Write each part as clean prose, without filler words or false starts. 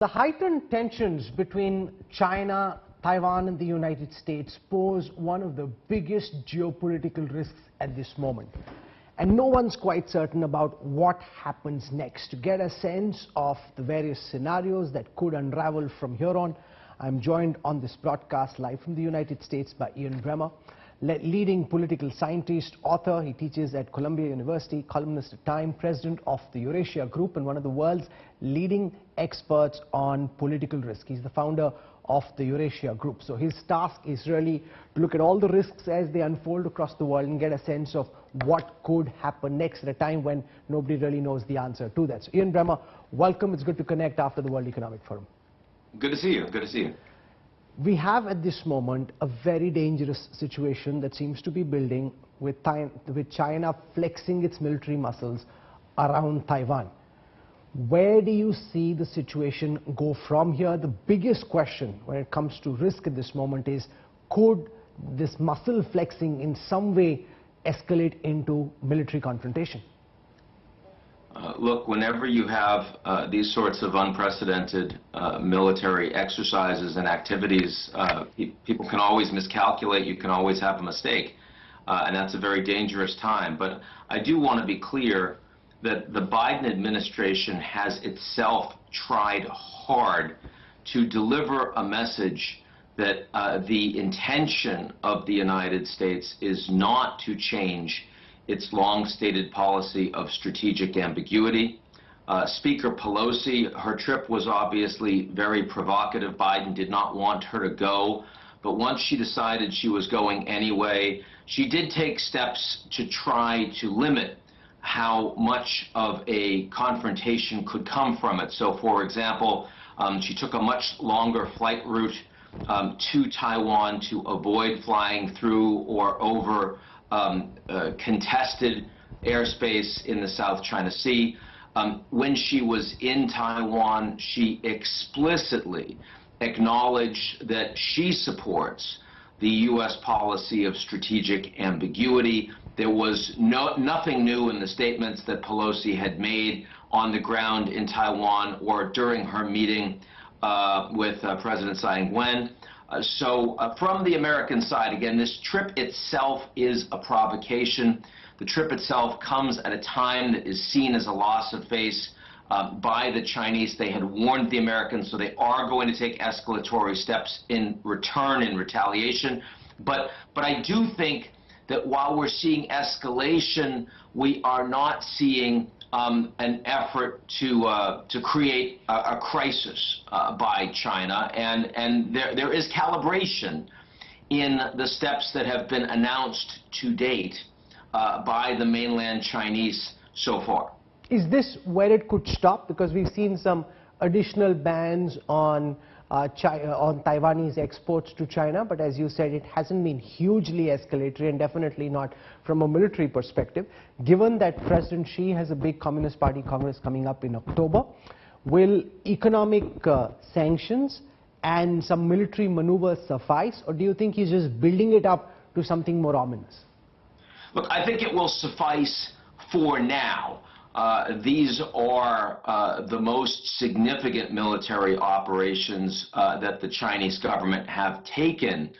The heightened tensions between China, Taiwan and the United States pose one of the biggest geopolitical risks at this moment. And no one's quite certain about what happens next. To get a sense of the various scenarios that could unravel from here on, I'm joined on this broadcast live from the United States by Bremmer, leading political scientist, author. He teaches at Columbia University, columnist at Time, president of the Eurasia Group, and one of the world's leading experts on political risk. He's the founder of the Eurasia Group. So his task is really to look at all the risks as they unfold across the world and get a sense of what could happen next at a time when nobody really knows the answer to that. So Bremmer, welcome. It's good to connect after the World Economic Forum. Good to see you. Good to see you. We have at this moment a very dangerous situation that seems to be building with China flexing its military muscles around Taiwan. Where do you see the situation go from here? The biggest question when it comes to risk at this moment is, could this muscle flexing in some way escalate into military confrontation? Look, whenever you have these sorts of unprecedented military exercises and activities, people can always miscalculate, you can always have a mistake, and that's a very dangerous time. But I do want to be clear that the Biden administration has itself tried hard to deliver a message that the intention of the United States is not to change its long-stated policy of strategic ambiguity. Speaker Pelosi, her trip was obviously very provocative. Biden did not want her to go, but once she decided she was going anyway, she did take steps to try to limit how much of a confrontation could come from it. So, for example, she took a much longer flight route to Taiwan to avoid flying through or over contested airspace in the South China Sea. When she was in Taiwan, she explicitly acknowledged that she supports the U.S. policy of strategic ambiguity. There was nothing new in the statements that Pelosi had made on the ground in Taiwan or during her meeting with President Tsai Ing-wen. So from the American side, again, this trip itself is a provocation. The trip itself comes at a time that is seen as a loss of face by the Chinese. They had warned the Americans, so they are going to take escalatory steps in return, in retaliation. But I do think that while we're seeing escalation, we are not seeing an effort to create a crisis by China, and there is calibration in the steps that have been announced to date by the mainland Chinese so far. Is this where it could stop? Because we've seen some additional bans on Taiwanese exports to China, but as you said, it hasn't been hugely escalatory and definitely not from a military perspective. Given that President Xi has a big Communist Party Congress coming up in October, will economic sanctions and some military maneuvers suffice, or do you think he's just building it up to something more ominous? Look, I think it will suffice for now. These are the most significant military operations that the Chinese government have taken.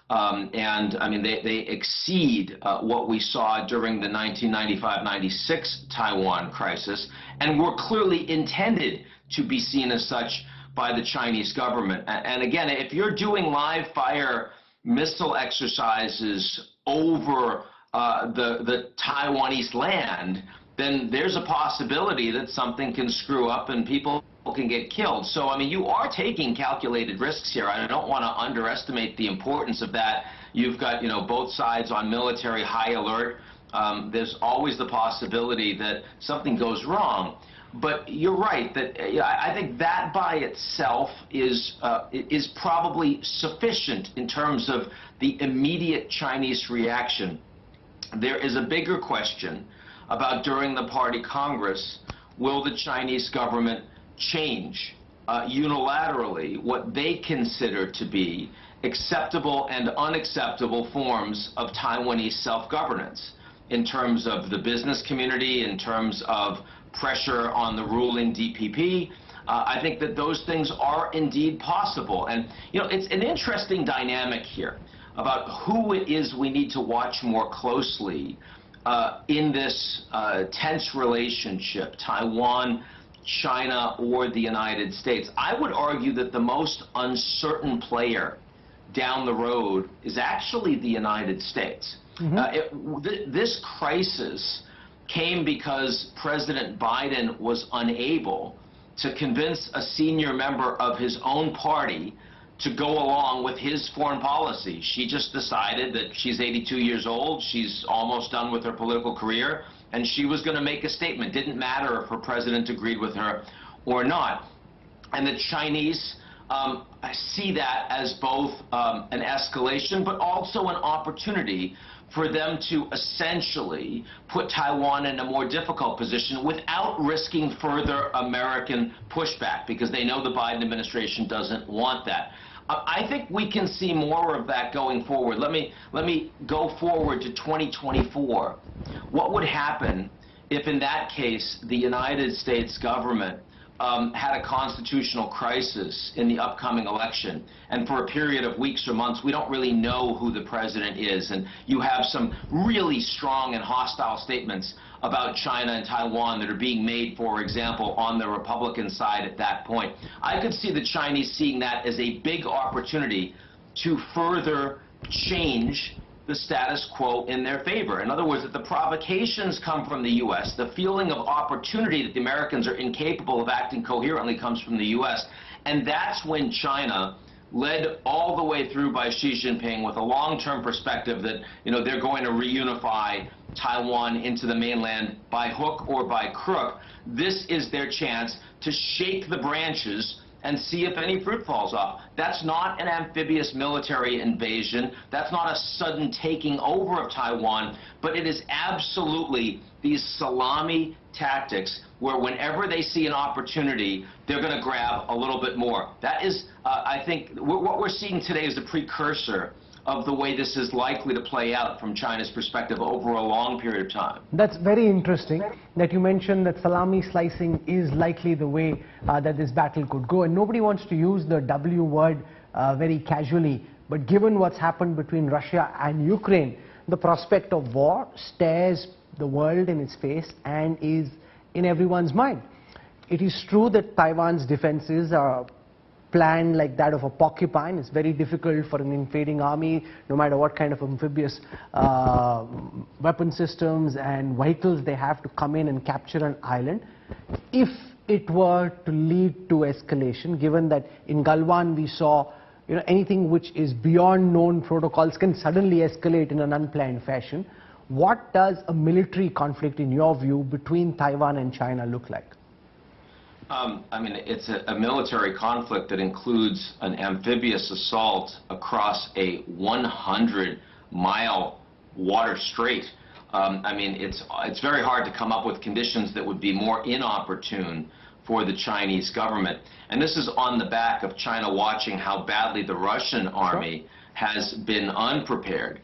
And I mean, they exceed what we saw during the 1995-96 Taiwan crisis, and were clearly intended to be seen as such by the Chinese government. And again, if you're doing live fire missile exercises over the Taiwanese land, then there's a possibility that something can screw up and people can get killed. So, I mean, you are taking calculated risks here. I don't want to underestimate the importance of that. You've got, both sides on military high alert. There's always the possibility that something goes wrong. But you're right that I think that by itself is probably sufficient in terms of the immediate Chinese reaction. There is a bigger question about during the Party Congress, will the Chinese government change unilaterally what they consider to be acceptable and unacceptable forms of Taiwanese self-governance in terms of the business community, in terms of pressure on the ruling DPP, I think that those things are indeed possible. And, you know, it's an interesting dynamic here about who it is we need to watch more closely in this tense relationship, Taiwan, China, or the United States. I would argue that the most uncertain player down the road is actually the United States. This crisis came because President Biden was unable to convince a senior member of his own party to go along with his foreign policy. She just decided that she's 82 years old, she's almost done with her political career, and she was going to make a statement. Didn't matter if her president agreed with her or not. And the Chinese see that as both an escalation, but also an opportunity for them to essentially put Taiwan in a more difficult position without risking further American pushback, because they know the Biden administration doesn't want that. I think we can see more of that going forward. Let me go forward to 2024. What would happen if, in that case, the United States government had a constitutional crisis in the upcoming election, and for a period of weeks or months we don't really know who the president is, and you have some really strong and hostile statements about China and Taiwan that are being made, for example, on the Republican side at that point. I could see the Chinese seeing that as a big opportunity to further change the status quo in their favor. In other words, if the provocations come from the U.S., the feeling of opportunity that the Americans are incapable of acting coherently comes from the U.S., and that's when China, led all the way through by Xi Jinping with a long-term perspective that, you know, they're going to reunify Taiwan into the mainland by hook or by crook, this is their chance to shake the branches and see if any fruit falls off. That's not an amphibious military invasion. That's not a sudden taking over of Taiwan, but it is absolutely these salami tactics where whenever they see an opportunity, they're going to grab a little bit more. That is, I think, what we're seeing today is the precursor of the way this is likely to play out from China's perspective over a long period of time. That's very interesting that you mentioned that salami slicing is likely the way that this battle could go, and nobody wants to use the W word very casually, but given what's happened between Russia and Ukraine, the prospect of war stares the world in its face and is in everyone's mind. It is true that Taiwan's defenses are planned like that of a porcupine. It's very difficult for an invading army, no matter what kind of amphibious weapon systems and vehicles they have, to come in and capture an island. If it were to lead to escalation, given that in Galwan we saw, you know, anything which is beyond known protocols can suddenly escalate in an unplanned fashion, what does a military conflict, in your view, between Taiwan and China look like? I mean, it's a military conflict that includes an amphibious assault across a 100-mile water strait. I mean, it's very hard to come up with conditions that would be more inopportune for the Chinese government. And this is on the back of China watching how badly the Russian army has been unprepared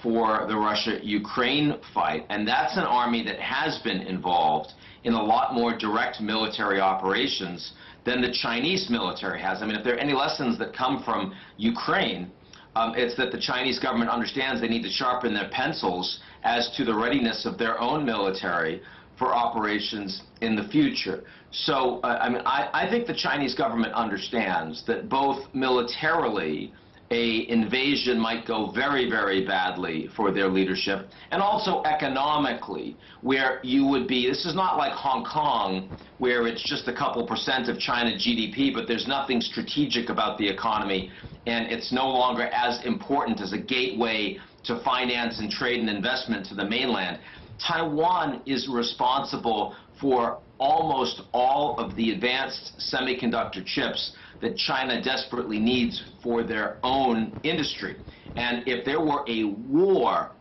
for the Russia-Ukraine fight. And that's an army that has been involved in a lot more direct military operations than the Chinese military has. I mean, if there are any lessons that come from Ukraine, it's that the Chinese government understands they need to sharpen their pencils as to the readiness of their own military for operations in the future. So, I mean, I think the Chinese government understands that both militarily, an invasion might go very, very badly for their leadership, and also economically, where you would be, this is not like Hong Kong, where it's just a couple % of China GDP, but there's nothing strategic about the economy, and it's no longer as important as a gateway to finance and trade and investment to the mainland. Taiwan is responsible for almost all of the advanced semiconductor chips that China desperately needs for their own industry. And if there were a war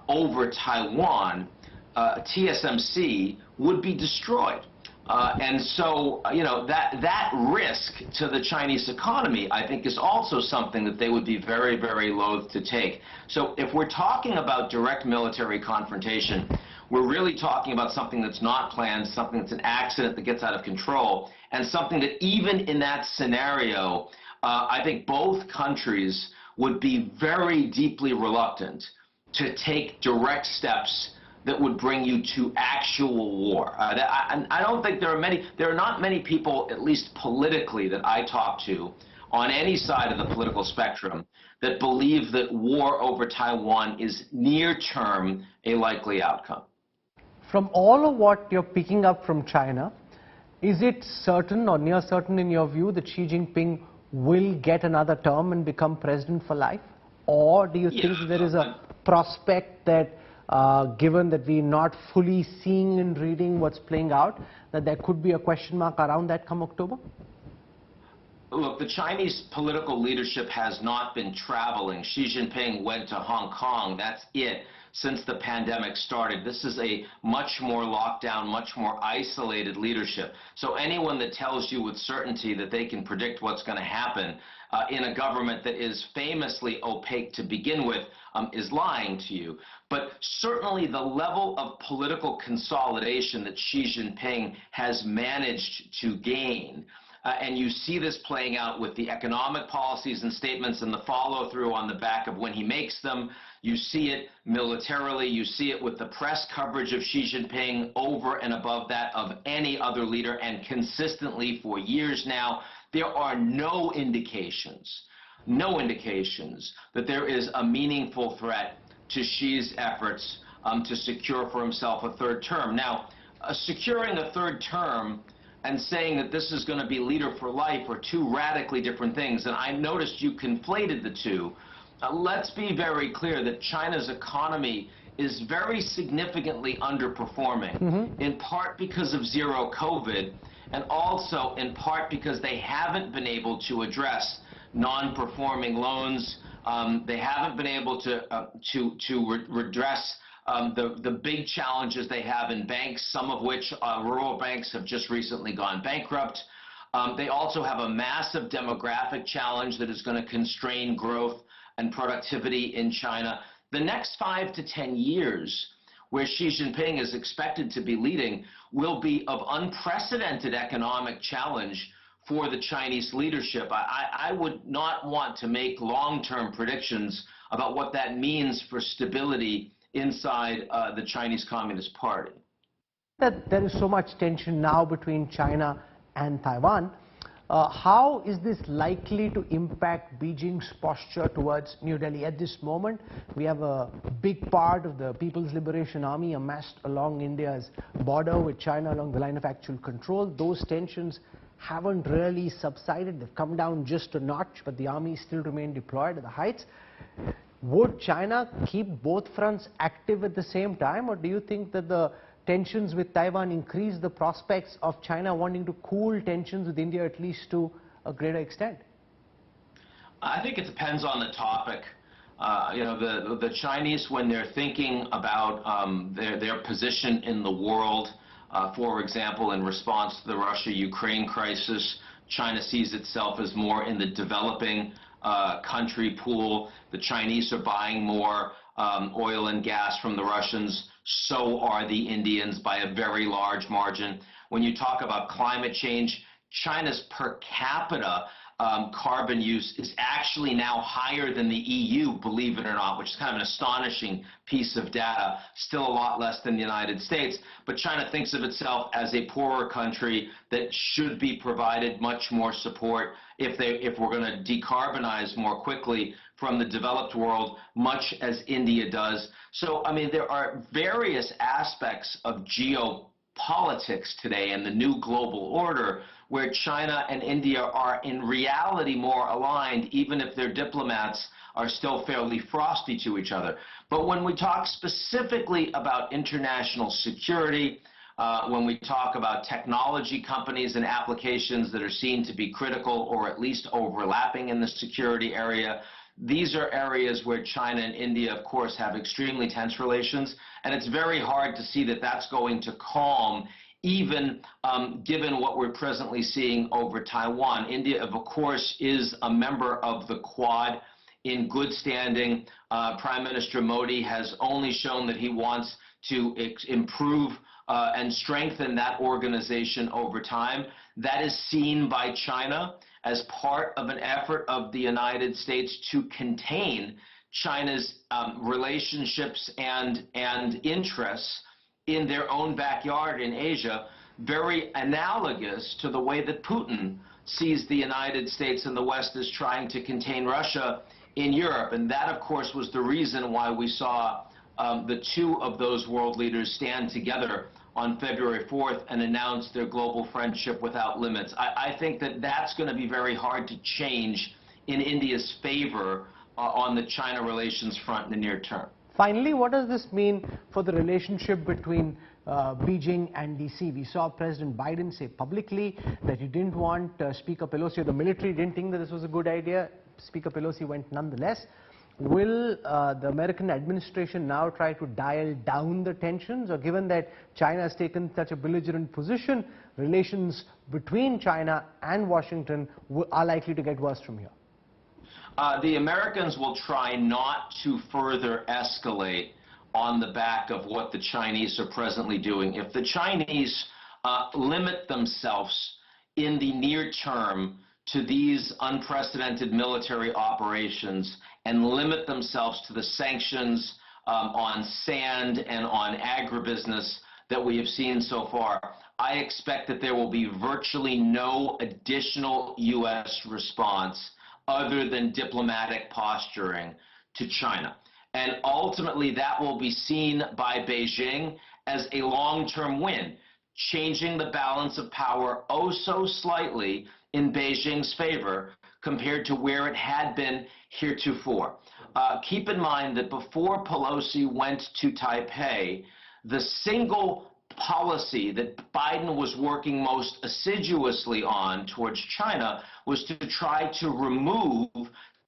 over Taiwan, TSMC would be destroyed. And so, you know, that risk to the Chinese economy, I think, is also something that they would be very, very loath to take. So if we're talking about direct military confrontation, we're really talking about something that's not planned, something that's an accident that gets out of control, and something that even in that scenario, I think both countries would be very deeply reluctant to take direct steps that would bring you to actual war. I don't think there are not many people, at least politically, that I talk to on any side of the political spectrum that believe that war over Taiwan is near-term a likely outcome. From all of what you're picking up from China, is it certain or near certain in your view that Xi Jinping will get another term and become president for life? Or do you think there is a prospect that, given that we're not fully seeing and reading what's playing out, that there could be a question mark around that come October? Look, the Chinese political leadership has not been traveling. Xi Jinping went to Hong Kong. That's it. Since the pandemic started, this is a much more locked down, much more isolated leadership. So anyone that tells you with certainty that they can predict what's going to happen in a government that is famously opaque to begin with is lying to you. But certainly the level of political consolidation that Xi Jinping has managed to gain, and you see this playing out with the economic policies and statements and the follow-through on the back of when he makes them. You see it militarily. You see it with the press coverage of Xi Jinping over and above that of any other leader, and consistently for years now. There are no indications that there is a meaningful threat to Xi's efforts to secure for himself a third term. Now, securing a third term and saying that this is going to be leader for life are two radically different things, and I noticed you conflated the two. Let's be very clear that China's economy is very significantly underperforming, in part because of zero COVID, and also in part because they haven't been able to address non-performing loans. They haven't been able to redress the big challenges they have in banks, some of which rural banks have just recently gone bankrupt. They also have a massive demographic challenge that is going to constrain growth and productivity in China. The next 5 to 10 years, where Xi Jinping is expected to be leading, will be of unprecedented economic challenge for the Chinese leadership. I would not want to make long-term predictions about what that means for stability inside the Chinese Communist Party. That there is so much tension now between China and Taiwan. How is this likely to impact Beijing's posture towards New Delhi? At this moment, we have a big part of the People's Liberation Army amassed along India's border with China along the line of actual control. Those tensions haven't really subsided. They've come down just a notch, but the army still remain deployed at the heights. Would China keep both fronts active at the same time, or do you think that the tensions with Taiwan increase the prospects of China wanting to cool tensions with India at least to a greater extent? I think it depends on the topic. The Chinese, when they're thinking about their position in the world, for example, in response to the Russia-Ukraine crisis, China sees itself as more in the developing country pool. The Chinese are buying more oil and gas from the Russians. So are the Indians by a very large margin. When you talk about climate change, China's per capita carbon use is actually now higher than the EU, believe it or not, which is kind of an astonishing piece of data. Still a lot less than the United States, but China thinks of itself as a poorer country that should be provided much more support if we're going to decarbonize more quickly from the developed world, much as India does. So, I mean, there are various aspects of geopolitics today and the new global order where China and India are in reality more aligned, even if their diplomats are still fairly frosty to each other. But when we talk specifically about international security, when we talk about technology companies and applications that are seen to be critical or at least overlapping in the security area, these are areas where China and India, of course, have extremely tense relations, and it's very hard to see that that's going to calm, even given what we're presently seeing over Taiwan. India, of course, is a member of the Quad in good standing. Prime Minister Modi has only shown that he wants to improve and strengthen that organization over time. That is seen by China as part of an effort of the United States to contain China's relationships and interests in their own backyard in Asia, very analogous to the way that Putin sees the United States and the West as trying to contain Russia in Europe. And that, of course, was the reason why we saw the two of those world leaders stand together on February 4th and announce their global friendship without limits. I think that that's going to be very hard to change in India's favor on the China relations front in the near term. Finally, what does this mean for the relationship between Beijing and DC? We saw President Biden say publicly that he didn't want Speaker Pelosi, or the military didn't think that this was a good idea. Speaker Pelosi went nonetheless. Will the American administration now try to dial down the tensions, or given that China has taken such a belligerent position, relations between China and Washington are likely to get worse from here? The Americans will try not to further escalate on the back of what the Chinese are presently doing. If the Chinese limit themselves in the near term to these unprecedented military operations and limit themselves to the sanctions on sand and on agribusiness that we have seen so far, I expect that there will be virtually no additional U.S. response other than diplomatic posturing to China. And ultimately, that will be seen by Beijing as a long-term win, changing the balance of power oh so slightly in Beijing's favor compared to where it had been heretofore. Keep in mind that before Pelosi went to Taipei, the single policy that Biden was working most assiduously on towards China was to try to remove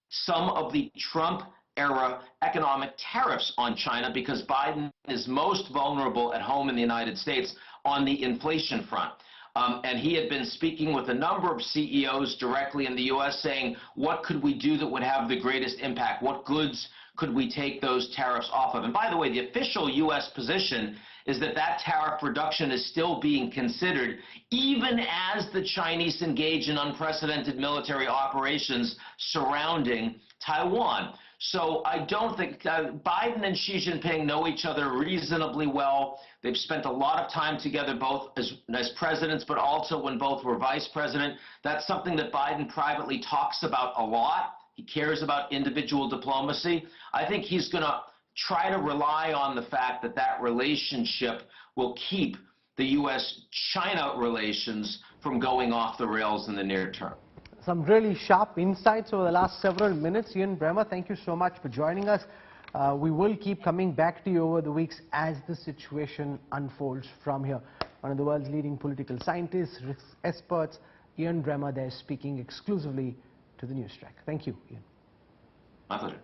some of the Trump-era economic tariffs on China, because Biden is most vulnerable at home in the United States on the inflation front. And he had been speaking with a number of CEOs directly in the U.S. saying, what could we do that would have the greatest impact? What goods could we take those tariffs off of? And by the way, the official U.S. position is that that tariff reduction is still being considered, even as the Chinese engage in unprecedented military operations surrounding Taiwan. So I don't think Biden and Xi Jinping know each other reasonably well. They've spent a lot of time together, both as presidents, but also when both were vice president. That's something that Biden privately talks about a lot. He cares about individual diplomacy. I think he's going to try to rely on the fact that that relationship will keep the U.S.-China relations from going off the rails in the near term. Some really sharp insights over the last several minutes. Ian Bremmer, thank you so much for joining us. We will keep coming back to you over the weeks as the situation unfolds from here. One of the world's leading political scientists, risk experts, Ian Bremmer, there speaking exclusively to the News Track. Thank you, Ian. My pleasure.